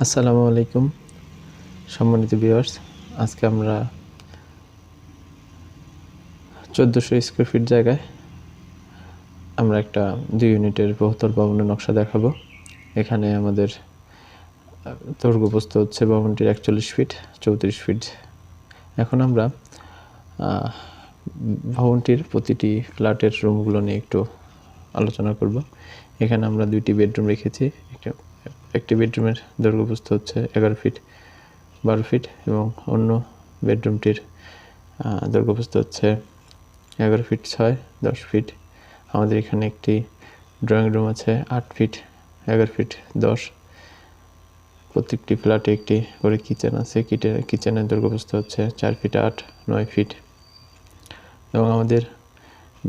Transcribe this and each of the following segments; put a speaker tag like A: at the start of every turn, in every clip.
A: আসসালামু আলাইকুম সম্মানিত ভিউয়ার্স, আজকে আমরা 1400 স্কয়ার ফিট জায়গায় আমরা একটা 2 ইউনিটের বহুতল ভবনের নকশা দেখাবো। এখানে আমাদের দৈর্ঘ্য হচ্ছে ভবনটির 41 ফিট 34 ফিট। এখন আমরা ভবনটির প্রতিটি ফ্ল্যাটের রুমগুলো নিয়ে একটু আলোচনা করব। এখানে আমরা 2টি বেডরুম রেখেছি। একটি বেডরুমের দৈর্ঘ্য হচ্ছে 11 ফিট 12 ফিট এবং অন্য বেডরুমটির দৈর্ঘ্য হচ্ছে 11 ফিট 6 10 ফিট। আমাদের এখানে একটি ড্রয়িং রুম আছে 8 ফিট 11 ফিট 10। প্রত্যেকটি ফ্ল্যাটে একটি করে কিচেন আছে। কিচেনের দৈর্ঘ্য হচ্ছে 4 ফিট 8 9 ফিট এবং আমাদের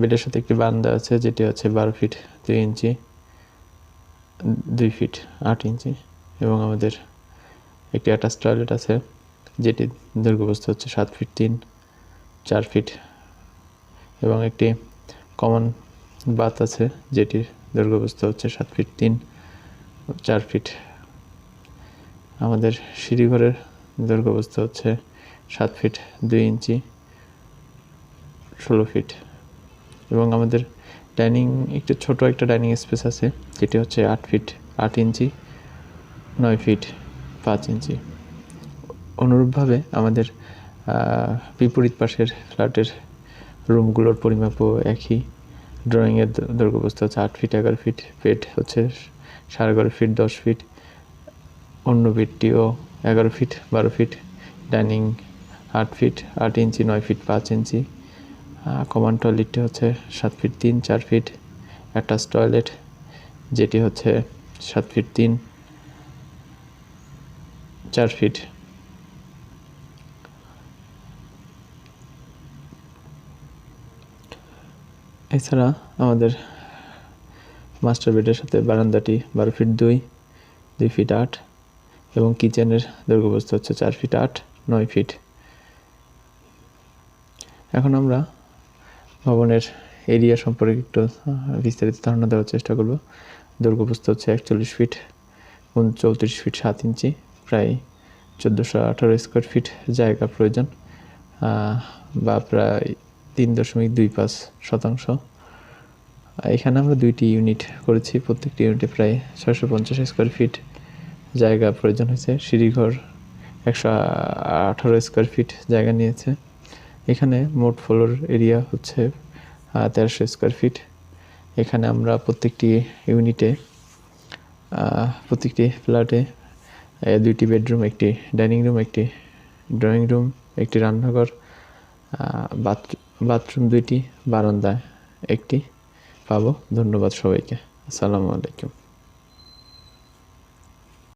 A: বেডের সাথে একটি বারান্দা আছে যেটি হচ্ছে 12 ফিট 2 ইঞ্চি 2 ফিট 8 ইঞ্চি এবং আমাদের একটি অ্যাটাচ টয়লেট আছে যেটি দৈর্ঘ্য হচ্ছে 7 ফিট 3 4 ফিট এবং একটি কমন বাথ আছে যেটির দৈর্ঘ্য হচ্ছে 7 ফিট 3 4 ফিট। আমাদের সিঁড়িঘরের দৈর্ঘ্য হচ্ছে 7 ফিট 2 ইঞ্চি 16 ফিট এবং আমাদের একটু ছোট একটা ডাইনিং স্পেস আছে যেটি হচ্ছে 8 ফিট 8 ইঞ্চি 9 ফিট 5 ইঞ্চি। অনুরূপভাবে আমাদের বিপরীত পাশের ফ্ল্যাটের রুমগুলোর পরিমাপও একই। ড্রয়িংয়ের দৈর্ঘ্য হচ্ছে 8 ফিট 11 ফিট, বেড হচ্ছে 11.5 ফিট 10 ফিট, অন্য বেডটিও 11 ফিট 12 ফিট, ডাইনিং 8 ফিট 8 ইঞ্চি 9 ফিট 5 ইঞ্চি, কমন টয়লেটটি হচ্ছে 7 ফিট 3 4 ফিট, অ্যাটাচ টয়লেট যেটি হচ্ছে 7 ফিট 3 4 ফিট। এছাড়া আমাদের মাস্টার বেডের সাথে বারান্দাটি 12 ফিট 2 ফিট 8 এবং কিচেনের দৈর্ঘ্য হচ্ছে 4 ফিট 8 9 ফিট। এখন আমরা ভবনের এরিয়া সম্পর্কে একটু বিস্তারিত ধারণা দেওয়ার চেষ্টা করব। দৈর্ঘ্য হচ্ছে 41 ফিট 34 ফিট 7 ইঞ্চি, প্রায় 1418 স্কয়ার ফিট জায়গা প্রয়োজন বা প্রায় 3.25%। এখানে আমরা 2টি ইউনিট করেছি, প্রত্যেকটি ইউনিটে প্রায় 650 স্কয়ার ফিট জায়গা প্রয়োজন হয়েছে। সিঁড়িঘর 118 স্কয়ার ফিট জায়গা নিয়েছে। এখানে মোট ফ্লোর এরিয়া হচ্ছে 1300 স্কয়ার ফিট। এখানে আমরা প্রত্যেকটি ফ্ল্যাটে 2টি বেডরুম, একটি ডাইনিং রুম, একটি ড্রয়িং রুম, একটি রান্নাঘর, বাথরুম 2টি, বারান্দা একটি পাবো। ধন্যবাদ সবাইকে। আসসালামু আলাইকুম।